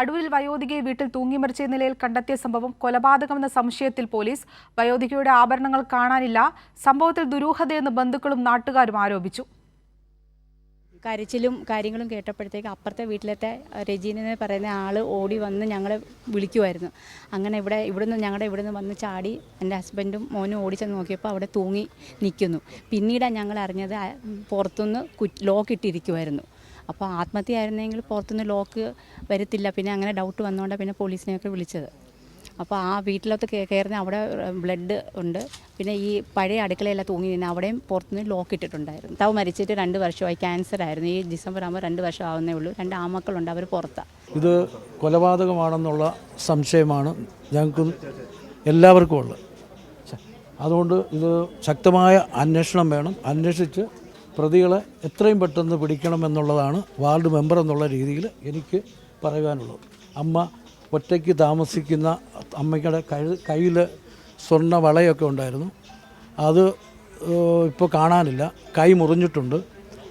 അടൂരിൽ വയോധികയെ വീട്ടിൽ തൂങ്ങി മരിച്ച നിലയിൽ കണ്ടെത്തിയ സംഭവം കൊലപാതകമെന്ന സംശയത്തിൽ പോലീസ്. വയോധികയുടെ ആഭരണങ്ങൾ കാണാനില്ല. സംഭവത്തിൽ ദുരൂഹതയെന്ന് ബന്ധുക്കളും നാട്ടുകാരും ആരോപിച്ചു. കരച്ചിലും കാര്യങ്ങളും കേട്ടപ്പോഴത്തേക്ക് അപ്പുറത്തെ വീട്ടിലത്തെ രജീന എന്ന് പറയുന്ന ആൾ ഓടി വന്ന് ഞങ്ങളെ വിളിക്കുമായിരുന്നു. അങ്ങനെ ഇവിടുന്ന് വന്ന് ചാടി എൻ്റെ ഹസ്ബൻഡും മോനും ഓടിച്ചെന്ന് നോക്കിയപ്പോൾ അവിടെ തൂങ്ങി നിൽക്കുന്നു. പിന്നീടാണ് ഞങ്ങൾ അറിഞ്ഞത് പുറത്തുനിന്ന് ലോക്ക് ഇട്ടിരിക്കുമായിരുന്നു. അപ്പോൾ ആത്മഹത്യയായിരുന്നെങ്കിൽ പുറത്തുനിന്ന് ലോക്ക് വരത്തില്ല. പിന്നെ അങ്ങനെ ഡൗട്ട് വന്നുകൊണ്ടാണ് പിന്നെ പോലീസിനെയൊക്കെ വിളിച്ചത്. അപ്പോൾ ആ വീട്ടിലൊക്കെ കയറുന്ന അവിടെ ബ്ലഡ് ഉണ്ട്. പിന്നെ ഈ പഴയ അടുക്കളയെല്ലാം തൂങ്ങി നിന്ന് അവിടെയും പുറത്തുനിന്ന് ലോക്ക് ഇട്ടിട്ടുണ്ടായിരുന്നു. ഭർത്താവ് മരിച്ചിട്ട് 2 വർഷമായി. ക്യാൻസർ ആയിരുന്നു. ഈ ഡിസംബർ ആകുമ്പോൾ 2 വർഷം ആവുന്നേ ഉള്ളൂ. 2 ആമക്കളുണ്ട്, അവർ പുറത്താണ്. ഇത് കൊലപാതകമാണെന്നുള്ള സംശയമാണ് ഞങ്ങൾക്കും എല്ലാവർക്കും ഉള്ളത്. അതുകൊണ്ട് ഇത് ശക്തമായ അന്വേഷണം വേണം. അന്വേഷിച്ച് പ്രതികളെ എത്രയും പെട്ടെന്ന് പിടിക്കണമെന്നുള്ളതാണ് വാർഡ് മെമ്പർ എന്നുള്ള രീതിയിൽ എനിക്ക് പറയാനുള്ളത്. അമ്മ ഒറ്റയ്ക്ക് താമസിക്കുന്ന അമ്മയ്ക്കുടെ കയ്യിൽ സ്വർണ്ണ വളയൊക്കെ ഉണ്ടായിരുന്നു. അത് ഇപ്പോൾ കാണാനില്ല. കൈ മുറിഞ്ഞിട്ടുണ്ട്.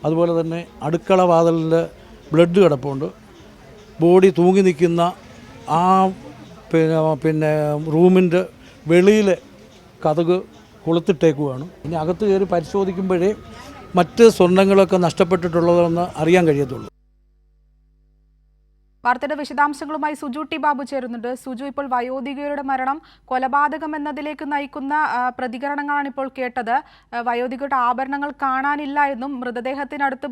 അതുപോലെ തന്നെ അടുക്കള വാതിലിൽ ബ്ലഡ് കിടപ്പുണ്ട്. ബോഡി തൂങ്ങി നിൽക്കുന്ന ആ പിന്നെ റൂമിൻ്റെ വെളിയിൽ കതക് കൊളുത്തിട്ടേക്കുവാണ്. ഇനി അകത്ത് കയറി പരിശോധിക്കുമ്പോഴേ മറ്റ് സ്വർണ്ണങ്ങളൊക്കെ നഷ്ടപ്പെട്ടിട്ടുള്ളതെന്ന് അറിയാൻ കഴിയത്തുള്ളൂ. വാർത്തയുടെ വിശദാംശങ്ങളുമായി സുജു ടി ബാബു ചേരുന്നുണ്ട്. സുജു, ഇപ്പോൾ വയോധികയുടെ മരണം കൊലപാതകം എന്നതിലേക്ക് നയിക്കുന്ന പ്രതികരണങ്ങളാണ് ഇപ്പോൾ കേട്ടത്. വയോധികയുടെ ആഭരണങ്ങൾ കാണാനില്ല എന്നും മൃതദേഹത്തിനടുത്ത്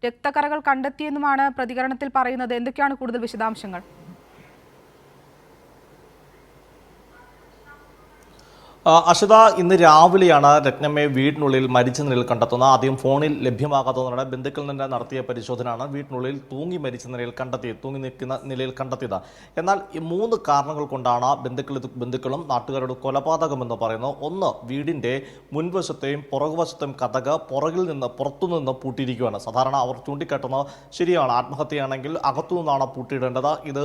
രക്തക്കറകൾ കണ്ടെത്തിയെന്നുമാണ് പ്രതികരണത്തിൽ പറയുന്നത്. എന്തൊക്കെയാണ് കൂടുതൽ വിശദാംശങ്ങൾ? അഷിത, ഇന്ന് രാവിലെയാണ് രത്നമ്മയെ വീടിനുള്ളിൽ മരിച്ച നിലയിൽ കണ്ടെത്തുന്നത്. ആദ്യം ഫോണിൽ ലഭ്യമാകാത്തതിനാണ് ബന്ധുക്കളിൽ നിന്ന് നടത്തിയ പരിശോധനയാണ് വീടിനുള്ളിൽ തൂങ്ങി മരിച്ച നിലയിൽ തൂങ്ങി നിൽക്കുന്ന നിലയിൽ കണ്ടെത്തിയത്. എന്നാൽ ഈ 3 കാരണങ്ങൾ കൊണ്ടാണ് ബന്ധുക്കളും നാട്ടുകാരോട് കൊലപാതകമെന്ന് പറയുന്നത്. ഒന്ന്, വീടിൻ്റെ മുൻവശത്തെയും പുറകുവശത്തെയും കതക് പുറത്തുനിന്ന് പൂട്ടിയിരിക്കുകയാണ്. സാധാരണ അവർ ചൂണ്ടിക്കാട്ടുന്നത് ശരിയാണ്. ആത്മഹത്യയാണെങ്കിൽ അകത്തുനിന്നാണ് പൂട്ടിയിടേണ്ടത്. ഇത്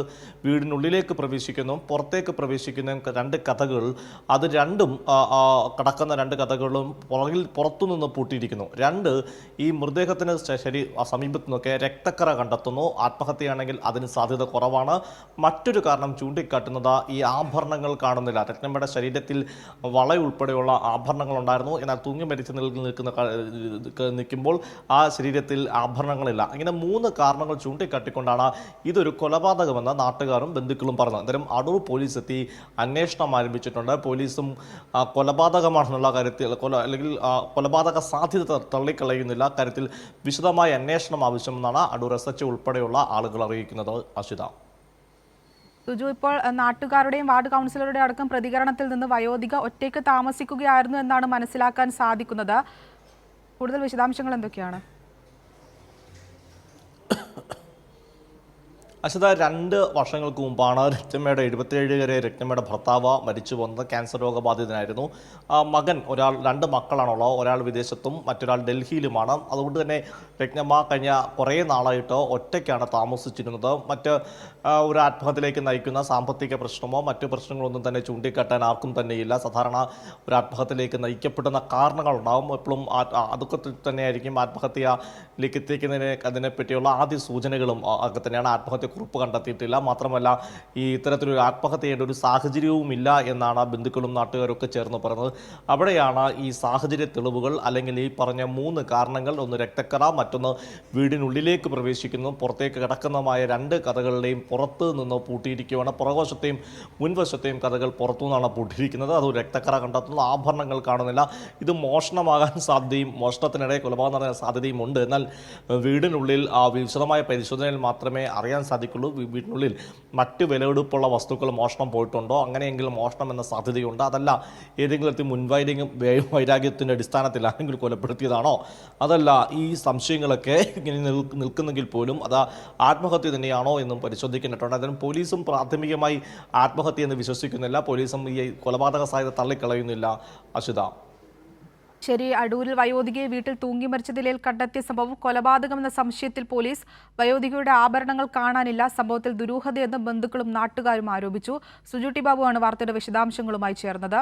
വീടിനുള്ളിലേക്ക് പ്രവേശിക്കുന്നു പുറത്തേക്ക് പ്രവേശിക്കുന്ന 2 കതകൾ, അത് രണ്ടും കടക്കുന്ന 2 കഥകളും പുറത്തുനിന്ന് പൂട്ടിയിരിക്കുന്നു. 2, ഈ മൃതദേഹത്തിന് സമീപത്തു നിന്നൊക്കെ രക്തക്കറ കണ്ടെത്തുന്നു. ആത്മഹത്യയാണെങ്കിൽ അതിന് സാധ്യത കുറവാണ്. മറ്റൊരു കാരണം ചൂണ്ടിക്കാട്ടുന്നത് ഈ ആഭരണങ്ങൾ കാണുന്നില്ല. രത്നമ്മയുടെ ശരീരത്തിൽ വളയുൾപ്പെടെയുള്ള ആഭരണങ്ങൾ ഉണ്ടായിരുന്നു. എന്നാൽ തൂങ്ങി മരിച്ച നിലയിൽ നിൽക്കുമ്പോൾ ആ ശരീരത്തിൽ ആഭരണങ്ങളില്ല. ഇങ്ങനെ 3 കാരണങ്ങൾ ചൂണ്ടിക്കാട്ടിക്കൊണ്ടാണ് ഇതൊരു കൊലപാതകമെന്ന് നാട്ടുകാരും ബന്ധുക്കളും പറഞ്ഞത്. അന്നേരം അടൂർ പോലീസ് എത്തി അന്വേഷണം ആരംഭിച്ചിട്ടുണ്ട്. പോലീസും കൊലപാതകമാണെന്നുള്ള കാര്യത്തിൽ അല്ലെങ്കിൽ കൊലപാതക സാധ്യത തള്ളിക്കളയുന്നില്ല. കാര്യത്തിൽ വിശദമായ അന്വേഷണം ആവശ്യമെന്നാണ് അടൂർ SHO ഉൾപ്പെടെയുള്ള ആളുകൾ അറിയിക്കുന്നത്. അഷിത, സുജു, ഇപ്പോൾ നാട്ടുകാരുടെയും വാർഡ് കൗൺസിലറുടെ അടക്കം പ്രതികരണത്തിൽ നിന്ന് വയോധിക ഒറ്റയ്ക്ക് താമസിക്കുകയായിരുന്നു എന്നാണ് മനസ്സിലാക്കാൻ സാധിക്കുന്നത്. കൂടുതൽ വിശദാംശങ്ങൾ എന്തൊക്കെയാണ്? അശ്വത, 2 വർഷങ്ങൾക്ക് മുമ്പാണ് രത്നമ്മയുടെ 77-കാരെ രത്നമ്മയുടെ ഭർത്താവ് മരിച്ചു വന്നത്. ക്യാൻസർ രോഗബാധിതനായിരുന്നു. മകൻ 2 മക്കളാണുള്ളത്. ഒരാൾ വിദേശത്തും മറ്റൊരാൾ ഡൽഹിയിലുമാണ്. അതുകൊണ്ട് തന്നെ രത്നമ്മ കഴിഞ്ഞ കുറേ നാളായിട്ട് ഒറ്റയ്ക്കാണ് താമസിച്ചിരുന്നത്. ഒരു ആത്മഹത്യയിലേക്ക് നയിക്കുന്ന സാമ്പത്തിക പ്രശ്നമോ മറ്റു പ്രശ്നങ്ങളൊന്നും തന്നെ ചൂണ്ടിക്കാട്ടാൻ ആർക്കും തന്നെയില്ല. സാധാരണ ഒരു ആത്മഹത്യയിലേക്ക് നയിക്കപ്പെടുന്ന കാരണങ്ങളുണ്ടാകും. എപ്പോഴും അതൊക്കെ തന്നെയായിരിക്കും ആത്മഹത്യയിലേക്ക് എത്തിക്കുന്നതിനെ അതിനെപ്പറ്റിയുള്ള ആദ്യ സൂചനകളും ഒക്കെ തന്നെയാണ്. ആത്മഹത്യ കുറിപ്പ് കണ്ടെത്തിയിട്ടില്ല. മാത്രമല്ല, ഈ ഇത്തരത്തിലൊരു ആത്മഹത്യ ചെയ്യേണ്ട ഒരു സാഹചര്യവും ഇല്ല എന്നാണ് ബന്ധുക്കളും നാട്ടുകാരൊക്കെ ചേർന്ന് പറയുന്നത്. അവിടെയാണ് ഈ സാഹചര്യ തെളിവുകൾ അല്ലെങ്കിൽ ഈ പറഞ്ഞ 3 കാരണങ്ങൾ, ഒന്ന് രക്തക്കറ, മറ്റൊന്ന് വീടിനുള്ളിലേക്ക് പ്രവേശിക്കുന്നു പുറത്തേക്ക് കിടക്കുന്നതുമായ 2 കഥകളുടെയും പുറത്ത് നിന്ന് പൂട്ടിയിരിക്കുകയാണ്. പുറകുവശത്തെയും മുൻവശത്തെയും കഥകൾ പുറത്തു നിന്നാണ് പൂട്ടിയിരിക്കുന്നത്. അത് രക്തക്കറ കണ്ടെത്തുന്നു. ആഭരണങ്ങൾ കാണുന്നില്ല. ഇത് മോഷണമാകാൻ സാധ്യതയും മോഷണത്തിനിടെ കൊലപാതക സാധ്യതയും ഉണ്ട്. എന്നാൽ വീടിനുള്ളിൽ വിശദമായ പരിശോധനയിൽ മാത്രമേ അറിയാൻ സാധിക്കുള്ളൂ വീടിനുള്ളിൽ മറ്റ് വിലപിടിപ്പുള്ള വസ്തുക്കൾ മോഷണം പോയിട്ടുണ്ടോ. അങ്ങനെയെങ്കിൽ മോഷണം എന്ന സാധ്യതയുണ്ട്. അതല്ല ഏതെങ്കിലും തരത്തിൽ വൈരാഗ്യത്തിൻ്റെ അടിസ്ഥാനത്തിലാണെങ്കിൽ കൊലപ്പെടുത്തിയതാണോ, അതല്ല ഈ സംശയങ്ങളൊക്കെ ഇങ്ങനെ നിൽക്കുന്നെങ്കിൽ പോലും അത് ആത്മഹത്യ തന്നെയാണോ എന്നും പരിശോധിക്കേണ്ടതുണ്ട്. അതിന് പോലീസും പ്രാഥമികമായി ആത്മഹത്യ എന്ന് വിശ്വസിക്കുന്നില്ല. പോലീസും ഈ കൊലപാതക സാധ്യത തള്ളിക്കളയുന്നില്ല. അഷിത, ശരി, അടൂരിൽ വയോധികയെ വീട്ടിൽ തൂങ്ങി മരിച്ച നിലയിൽ കണ്ടെത്തിയ സംഭവം കൊലപാതകമെന്ന സംശയത്തിൽ പോലീസ്. വയോധികയുടെ ആഭരണങ്ങൾ കാണാനില്ല. സംഭവത്തിൽ ദുരൂഹതയെന്ന് ബന്ധുക്കളും നാട്ടുകാരും ആരോപിച്ചു. സുജു ടി ബാബുവാണ് വാർത്തയുടെ വിശദാംശങ്ങളുമായി ചേർന്നത്.